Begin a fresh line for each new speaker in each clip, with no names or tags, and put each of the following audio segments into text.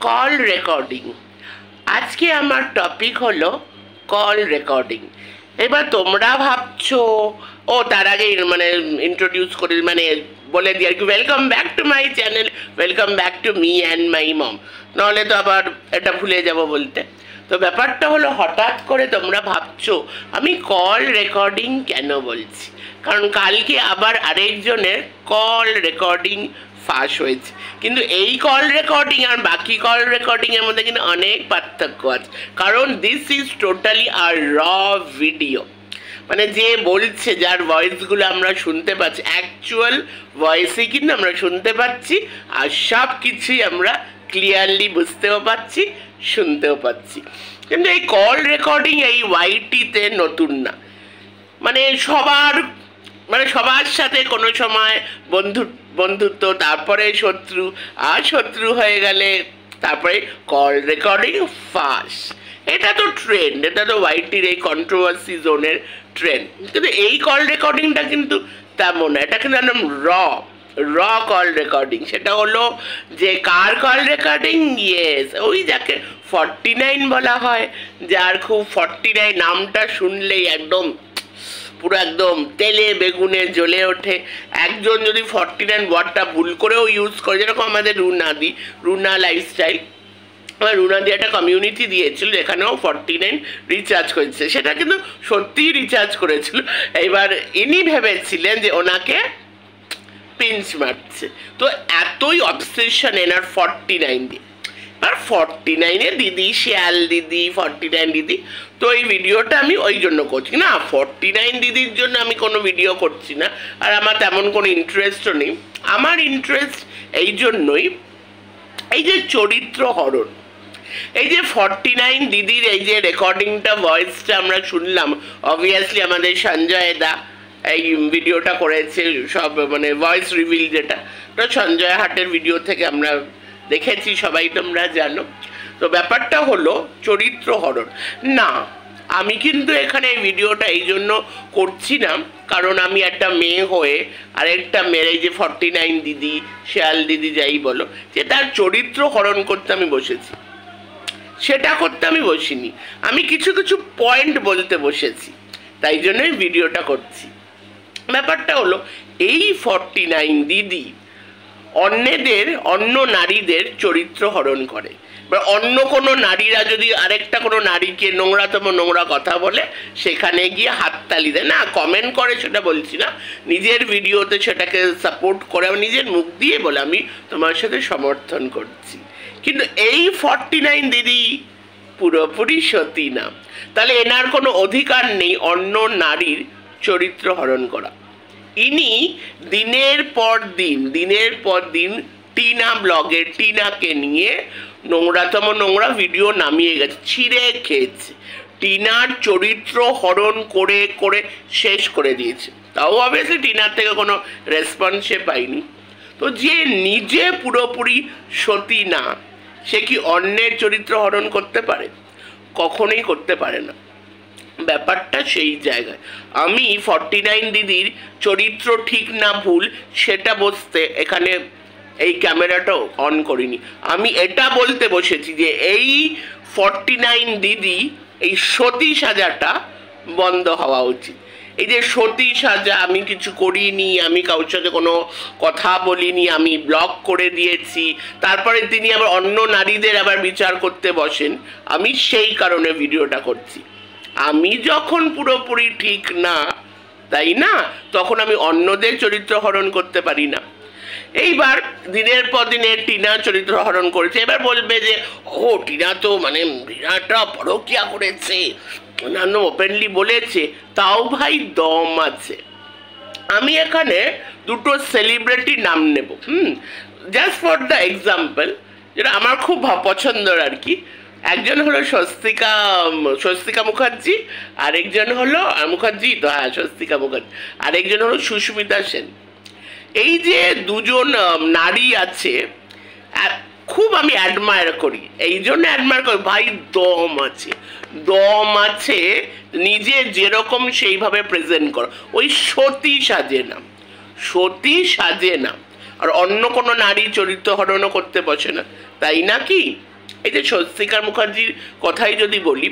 Call recording. আজকে আমার topic হলো কল রেকর্ডিং। এবার তোমরা ভাবছো, তার আগে ইন্ট্রোডিউস করে বলে দিই আর কি, welcome back to my channel, welcome back to me and my mom, নাহলে তো আবার এটা ভুলে যাব বলতে। তো ব্যাপারটা হলো, হঠাৎ করে তোমরা ভাবছো আমি কল রেকর্ডিং কেন বলছি, কারণ কালকে আবার আরেকজনের কল রেকর্ডিং ফাঁস হয়েছে। কিন্তু এই কল রেকর্ডিং আর বাকি কল রেকর্ডিংয়ের মধ্যে কিন্তু অনেক পার্থক্য আছে, কারণ দিস ইজ টোটালি আর র ভিডিও। যে বলছে, যার ভয়েসগুলো আমরা শুনতে পাচ্ছি, অ্যাকচুয়াল ভয়েসই কিন্তু আমরা শুনতে পাচ্ছি, আর সব কিছুই আমরা ক্লিয়ারলি বুঝতেও পাচ্ছি, শুনতেও পাচ্ছি। কিন্তু এই কল রেকর্ডিং এই ওয়াইটিতে নতুন না, সবার সাথে কোনো সময় বন্ধুত্ব, তারপরে শত্রু, আর শত্রু হয়ে গেলে তারপরে কল রেকর্ডিং ফাঁস। এটা তো ট্রেন্ড, এটা তো ওয়াইটির এই কন্ট্রোভার্সি জোনের ট্রেন্ড। কিন্তু এই কল রেকর্ডিংটা কিন্তু তেমন না, এটা কিন্তু একদম র কল রেকর্ডিং। সেটা হলো যে কার কল রেকর্ডিং, ইয়েস, ওই যাকে 49 বলা হয়, যার খুব 49 নামটা শুনলেই পুরো একদম তেলে বেগুনে জ্বলে ওঠে। একজন যদি 49 ওয়ার্ডটা ভুল করেও ইউজ করে, যেরকম আমাদের রুনা লাইফস্টাইল, রুনাদি একটা কমিউনিটি দিয়েছিল, এখানেও 49 রিচার্জ করেছে, সেটা কিন্তু সত্যিই রিচার্জ করেছিল। এবার ইনি ভেবেছিলেন যে ওনাকে পিঞ্চ মারছে, তো এতই অবসেশন এনার 49 দিয়ে। আর 49 দিদি, শিয়াল দিদি, 49 দিদি। তো এই ভিডিওটা আমি ওই জন্য করছি না, 49 দিদির জন্য আমি কোনো ভিডিও করছি না, আর আমার তেমন কোনো ইন্টারেস্টও নেই। আমার ইন্টারেস্ট এই জন্যই, এই যে চরিত্র হরণ, এই যে 49 দিদির এই যে রেকর্ডিংটা, ভয়েসটা আমরা শুনলাম, অবভিয়াসলি আমাদের সঞ্জয় দা এই ভিডিওটা করেছে, সব ভয়েস রিভিল, যেটা সঞ্জয় হাটের ভিডিও থেকে আমরা দেখেছি, সবাই তোমরা জানো। তো ব্যাপারটা হলো চরিত্র হরণ না, আমি কিন্তু এখানে এই ভিডিওটা এই জন্য করছি না, কারণ আমি একটা মেয়ে হয়ে আরেকটা মেয়ের, এই যে 49 দিদি, শিয়াল দিদি যাই বলো, যে তার চরিত্র হরণ করতে আমি বসেছি, সেটা করতে আমি বসিনি। আমি কিছু কিছু পয়েন্ট বলতে বসেছি, তাই জন্যই ভিডিওটা করছি। ব্যাপারটা হলো, এই 49 দিদি অন্য নারীদের চরিত্র হরণ করে, বা অন্য কোনো নারীরা যদি আরেকটা কোনো নারীকে নোংরা কথা বলে, সেখানে গিয়ে হাততালি দেয়, না কমেন্ট করে, সেটা বলছি না, নিজের ভিডিওতে সেটাকে সাপোর্ট করে, নিজের মুখ দিয়ে বলে আমি তোমার সাথে সমর্থন করছি। কিন্তু এই 49 দিদি পুরোপুরি সতী না, তাহলে এনার কোনো অধিকার নেই অন্য নারীর চরিত্র হরণ করা। ইনি দিনের পর দিন টিনা ব্লগে, টিনাকে নিয়ে নোংরা ভিডিও নামিয়ে গেছে, ছিঁড়ে খেয়েছে, টিনার চরিত্র হরণ করে করে শেষ করে দিয়েছে। তাও অবভিয়াসলি টিনার থেকে কোনো রেসপন্সে পাইনি। তো যে নিজে পুরোপুরি সতী না, সে কি অন্যের চরিত্র হরণ করতে পারে? কখনোই করতে পারে না। ব্যাপারটা সেই জায়গায়, আমি 49 দিদির চরিত্র ঠিক না ভুল সেটা বুঝতে এখানে এই ক্যামেরাটাও অন করিনি। আমি এটা বলতে বসেছি যে এই 49 দিদি, এই সতী সাজাটা বন্ধ হওয়া উচিত। এই যে সতী সাজা, আমি কিছু করিনি, আমি কারোর সাথে কোনো কথা বলিনি, আমি ব্লক করে দিয়েছি, তারপরে তিনি আবার অন্য নারীদের আবার বিচার করতে বসেন, আমি সেই কারণে ভিডিওটা করছি। আমি যখন পুরোপুরি ঠিক না, তাই না, তখন আমি অন্যদের চরিত্র হরণ করতে পারি না। এইবার দিনের পর দিনে টিনা চরিত্র হরণ করেছে, এবার বলবে যে টিনা তো বিরাটটা পরকিয়া করেছে, অন্যান্য ওপেনলি বলেছে, তাও ভাই দম আছে। আমি এখানে দুটো সেলিব্রিটির নাম নেব, জাস্ট ফর দ্য এক্সাম্পল, যেটা আমার খুব পছন্দের আর কি। একজন হলো স্বস্তিকা মুখার্জি, আরেকজন হলো মুখার্জি, তো হ্যাঁ স্বস্তিকা মুখার্জি, আরেকজন হলো সুস্মিতা সেন। এই যে দুজন নারী আছে, খুব আমি অ্যাডমায়ার করি, এই জন্য অ্যাডমায়ার করি, ভাই দম আছে, নিজে যেরকম সেইভাবে প্রেজেন্ট করো, ওই সতী সাজে না, আর অন্য কোনো নারী চরিত্র হরণও করতে বসে না, তাই না কি? এই যে স্বস্তিকা মুখার্জির কথাই যদি বলি,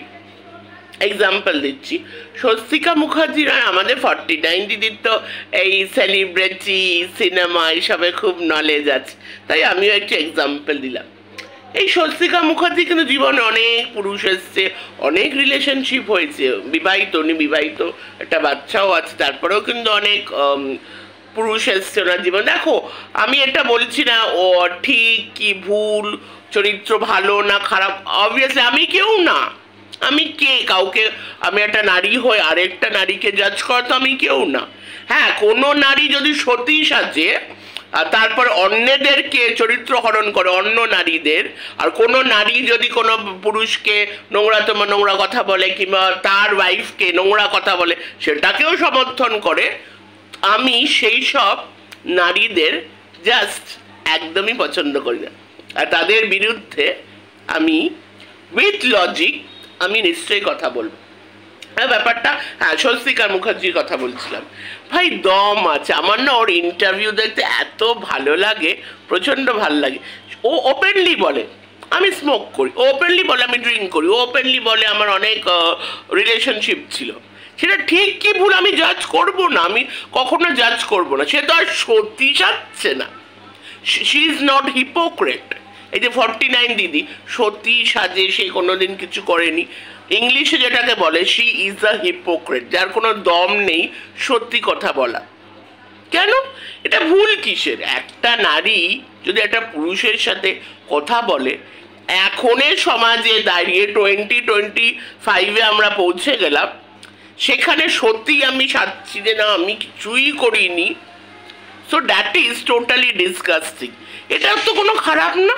এক্সাম্পল দিচ্ছি, স্বস্তিকা মুখার্জির আর আমাদের 49 দিদির তো এই সেলিব্রিটি সিনেমা এইসবে খুব নলেজ আছে, তাই আমিও একটু এক্সাম্পল দিলাম। এই স্বস্তিকা মুখার্জি কিন্তু জীবনে অনেক পুরুষ এসছে, অনেক রিলেশনশিপ হয়েছে, বিবাহিত, উনি বিবাহিত, একটা বাচ্চাও আছে, তারপরেও কিন্তু অনেক পুরুষ এসছে ওনার জীবন। দেখো, আমি এটা বলছি না ও ঠিক কি ভুল, চরিত্র ভালো না খারাপ, অবভিয়াসলি আমি কেউ না, আমি কে কাউকে, আমি একটা নারী হয়ে আরেকটা নারীকে জাজ করা তো আমি কেউ না। হ্যাঁ, কোনো নারী যদি সতী সাজে আর তারপর অন্যদেরকে চরিত্র হরণ করে, অন্য নারীদের, আর কোনো নারী যদি কোনো পুরুষকে নোংরাতম নোংরা কথা বলে কিংবা তার ওয়াইফকে নোংরা কথা বলে সেটাকেও সমর্থন করে, আমি সেই সব নারীদের জাস্ট একদমই পছন্দ করি না, আর তাদের বিরুদ্ধে আমি উইথ লজিক আমি নিশ্চয়ই কথা বলবো। ব্যাপারটা, হ্যাঁ, স্বস্তিকা মুখার্জির কথা বলছিলাম, ভাই দম আছে। আমার না ওর ইন্টারভিউ দেখতে এত ভালো লাগে, প্রচণ্ড ভালো লাগে। ও ওপেনলি বলে আমি স্মোক করি, ও ওপেনলি বলে আমি ড্রিঙ্ক করি, ও ওপেনলি বলে আমার অনেক রিলেশনশিপ ছিল। সেটা ঠিক কি ভুল আমি জাজ করব না, আমি কখনো জাজ করব না, সে তো আর সত্যি সাজছে না, শি ইজ নট হিপোক্রেট। এই যে 49 দিদি সত্যি সাজে, সে কোনোদিন কিছু করেনি, ইংলিশে যেটাকে বলে শি ইজ আ হিপোক্রেট, যার কোনো দম নেই সত্যি কথা বলা। কেন? এটা ভুল কিসের? একটা নারী যদি একটা পুরুষের সাথে কথা বলে, এখনের সমাজে দাঁড়িয়ে 2025-এ আমরা পৌঁছে গেলাম, সেখানে সত্যি আমি সাজছি যে না আমি কিছুই করিনি, so that is totally disgusting. এটা তো কোনো খারাপ না,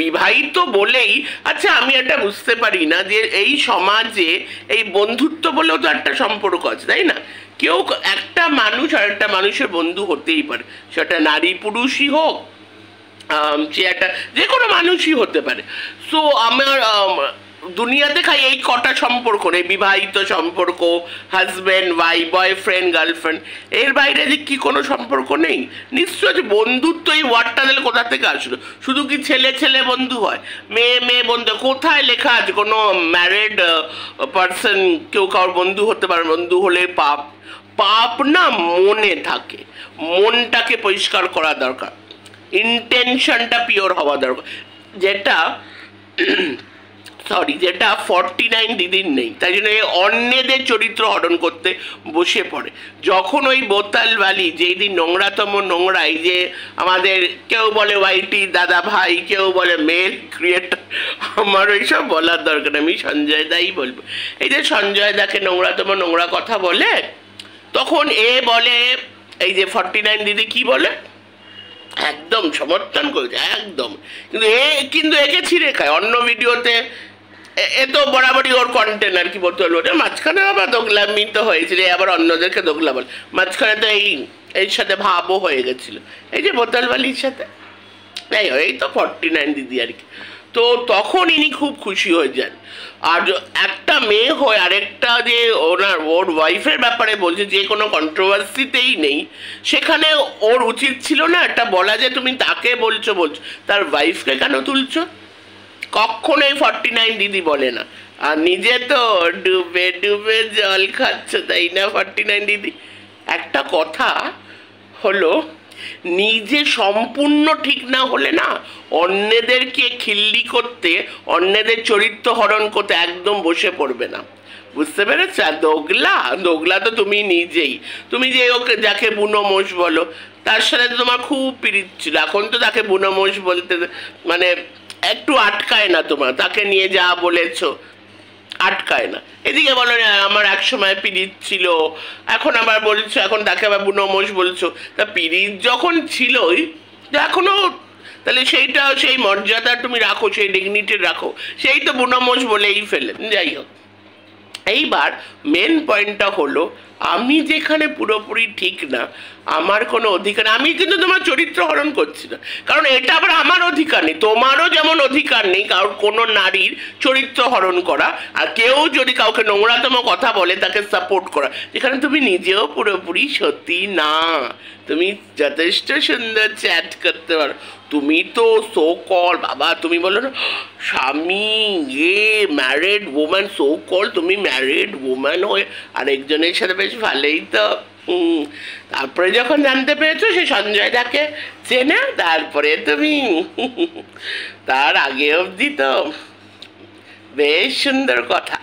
বিবাহিত বলেই। আচ্ছা, আমি এটা বুঝতে পারি না যে এই সমাজে এই বন্ধুত্ব বলেও তো একটা সম্পর্ক আছে, তাই না? কেউ একটা মানুষ আর একটা মানুষের বন্ধু হতেই পারে, সেটা নারী পুরুষই হোক, সে একটা যে কোনো মানুষই হতে পারে। সো আমার দুনিয়াতে খাই এই কটা সম্পর্ক নেই, বিবাহিত সম্পর্ক, হাজব্যান্ড ওয়াইফ, বয়ফ্রেন্ড গার্লফ্রেন্ড, এর বাইরে যে কি কোনো সম্পর্ক নেই? নিশ্চয় যে বন্ধুত্ব, এই ওয়ার্ডটা দিলে কোথা থেকে আসলো? শুধু কি ছেলে ছেলে বন্ধু হয়, মেয়ে মেয়ে বন্ধু? কোথায় লেখা আছে কোনো ম্যারিড পার্সন কেউ কারোর বন্ধু হতে পারে? বন্ধু হলে পাপ, পাপ না মনে থাকে, মনটাকে পরিষ্কার করা দরকার, ইন্টেনশনটা পিওর হওয়া দরকার, যেটা যেটা 49 দিদির নেই। তাই জন্য অন্যদের চরিত্র হরণ করতে বসে পড়ে। যখন ওই বোতালবালি যেই দিন নোংরাতম নোংরা, এই যে আমাদের কেউ বলে ওয়াইটি দাদা ভাই, কেউ বলে মেল ক্রিয়েটার, আমার ওইসব বলার দরকার, আমি সঞ্জয় দাই বলবো। এই যে সঞ্জয় দাকে নোংরাতম নোংরা কথা বলে, তখন এ বলে, এই যে 49 দিদি কি বলে, একদম সমর্থন করেছে একদম, কিন্তু একে ছিঁড়ে খায় অন্য ভিডিওতে। এ তো বরাবরই ওর কন্টেন্ট, আর কি বলতে হলো, মাঝখানে আবার দোগলামি তো হয়েছিল, আবার অন্যদেরকে দোগলা বল, মাঝখানে তো এর সাথে ভাবও হয়ে গেছিলো, এই যে বোতলবালির সাথে, এই তো 49 দিদি আর কি। তো তখন ইনি খুব খুশি হয়ে যান। আর একটা মেয়ে হয় আরেকটা যে ওর ওয়াইফের ব্যাপারে বলছে, যে কোনো কন্ট্রোভার্সিতেই নেই, সেখানে ওর উচিত ছিল না একটা বলা, যে তুমি তাকে বলছো তার ওয়াইফকে কেন তুলছো? কখনোই 49 দিদি বলে না। আর নিজে তো ডুবে ডুবে জল খাচ্ছ, তাই না 49 দিদি? একটা কথা হলো, নিজে সম্পূর্ণ ঠিক না হলে না, অন্যদেরকে খিল্লি করতে, অন্যদের চরিত্র হরণ করতে একদম বসে পড়বে না, বুঝতে পেরেছ? দোগলা তো তুমি নিজেই। তুমি যে ওকে যাকে বুনো মোষ বলো, তার সাথে তো তোমার খুব পিরিত ছিল, এখন তো তাকে বুনো মোষ বলতে মানে একটু আটকায় না তোমার, তাকে নিয়ে যা বলেছো আটকায় না। এদিকে বলো না আমার এক সময় পিরিত ছিল, এখন আবার বলছো, এখন তাকে আবার বুনো মোষ বলছো। তা পিরিত যখন ছিলই, এখনো তাহলে সেইটা, সেই মর্যাদা তুমি রাখো, সেই ডিগনিটি রাখো, সেই তো বুনো মোষ বলেই ফেলেন। যাই হোক, এইবার মেন পয়েন্টটা হলো, আমি যেখানে পুরোপুরি ঠিক না, আমার কোনো অধিকার, আমি কিন্তু তোমার চরিত্র হরণ করছি না, কারণ এটা আবার আমার অধিকার নেই, তোমারও যেমন অধিকার নেই কারণ কোনো নারীর চরিত্র হরণ করা, আর কেউ যদি কাউকে নোংরাতম কথা বলে তাকে সাপোর্ট করা, যেখানে তুমি নিজেও পুরোপুরি সত্যি না। তুমি যথেষ্ট সুন্দর চ্যাট করতে পারো, তুমি তো সো কল বাবা, তুমি বলো না স্বামী ম্যারিড ওম্যান, সো কল তুমি ম্যারিড ওম্যান হয়ে আরেকজনের সাথে বেশ ভালোই তো। তারপরে যখন জানতে পেরেছো সে সঞ্জয় দাকে চেনে, তারপরে তুমি তার আগে অবধি তো বেশ সুন্দর কথা,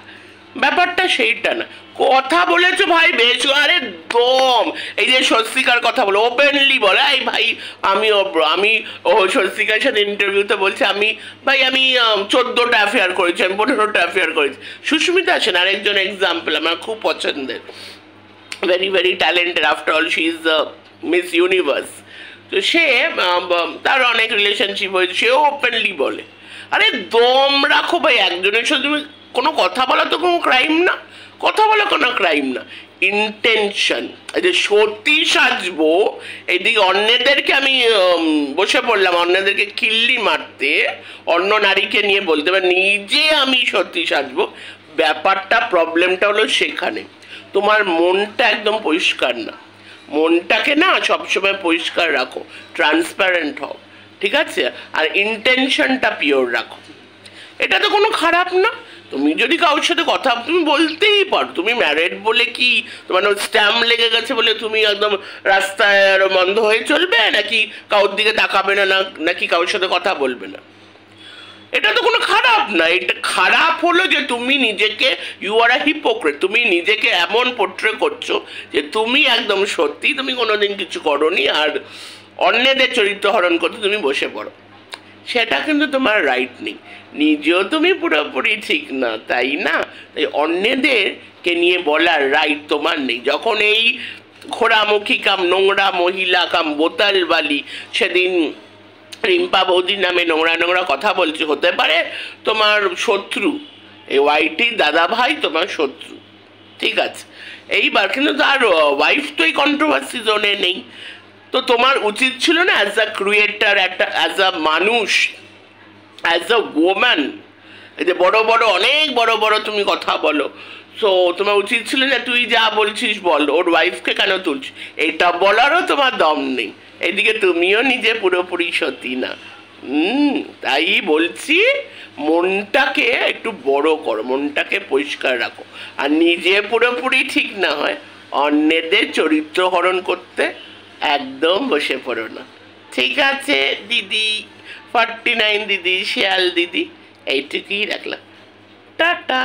ব্যাপারটা সেইটা না। কথা বলেছো ভাই বেশ, আরে দম, এই যে স্বস্তিকার কথা বলো, ওপেনলি বলে এই ভাই আমি ও স্বস্তিকার সাথে ইন্টারভিউতে বলছে আমি 14টা অ্যাফেয়ার করেছি, আমি 15টা অ্যাফেয়ার করেছি। সুস্মিতা সেন আরেকজন এক্সাম্পল আমার খুব পছন্দের, very very talented, after all she is miss universe. তো সে তার অনেক রিলেশনশিপ হয়েছে, সেও ওপেনলি বলে। আরে দম রাখো ভাই, একজনের সাথে তুমি কোনো কথা বলা তো কোনো ক্রাইম না, কথা বলা কোনো ক্রাইম না, ইন্টেনশন। এই যে সত্যি সাজবো, এইদিকে অন্যদেরকে আমি বসে পড়লাম অন্যদেরকে কিল্লি মারতে, অন্য নারীকে নিয়ে বলতে পারে নিজে আমি সত্যি সাজবো, ব্যাপারটা প্রবলেমটা হলো সেখানে তোমার মনটা একদম পরিষ্কার না। মনটাকে না সবসময় পরিষ্কার রাখো, ট্রান্সপারেন্ট হও, ঠিক আছে? আর ইন্টেনশনটা পিওর রাখো, এটা তো কোনো খারাপ না। তুমি যদি কারোর সাথে কথা তুমি বলতেই পারো, তুমি ম্যারিড বলে কি তোমার স্ট্যাম্প লেগে গেছে বলে তুমি একদম রাস্তায় বন্ধ হয়ে চলবে, নাকি কারোর দিকে তাকাবে না, নাকি কারোর সাথে কথা বলবে না? এটা তো কোনো খারাপ না। এটা খারাপ হলো যে তুমি নিজেকে, ইউ আর আ হিপোক্রেট, তুমি নিজেকে এমন পোট্রে করছো যে তুমি একদম সত্যি তুমি কোনোদিন কিছু করোনি, আর অন্যদের চরিত্র হরণ করতে তুমি বসে পড়ো, সেটা কিন্তু তোমার রাইট নেই। নিজেও তুমি পুরোপুরি ঠিক না, তাই না? তাই অন্যদেরকে নিয়ে বলার রাইট তোমার নেই। যখন এই ঘোড়ামুখী কাম নোংরা মহিলা কাম বোতালবালি সেদিন রিম্পা বৌদির নামে নোংরা নোংরা কথা বলছে, হতে পারে তোমার শত্রু, এই ওয়াইটি দাদা ভাই তোমার শত্রু, ঠিক আছে? এইবার কিন্তু তার ওয়াইফ তো এই কন্ট্রোভার্সি জোনে নেই, তো তোমার উচিত ছিল না অ্যাজ আ ক্রিয়েটার, একটা অ্যাজ আ মানুষ, অ্যাজ আ ওম্যান, এই যে বড় বড় অনেক বড় বড় তুমি কথা বলো, সো তোমার উচিত ছিল না তুই যা বলছিস বল, ওর ওয়াইফকে কেন তুলছিস, এটা বলারও তোমার দম নেই। এদিকে তুমিও নিজে পুরোপুরি সত্যি না। তাই বলছি মনটাকে একটু বড় করো, মনটাকে পরিষ্কার রাখো, আর নিজে পুরোপুরি ঠিক না হয় অন্যদের চরিত্র হরণ করতে একদম বসে পড়ো না। ঠিক আছে দিদি 49 দিদি, শেয়াল দিদি, এইটুকুই রাখলাম, টাটা।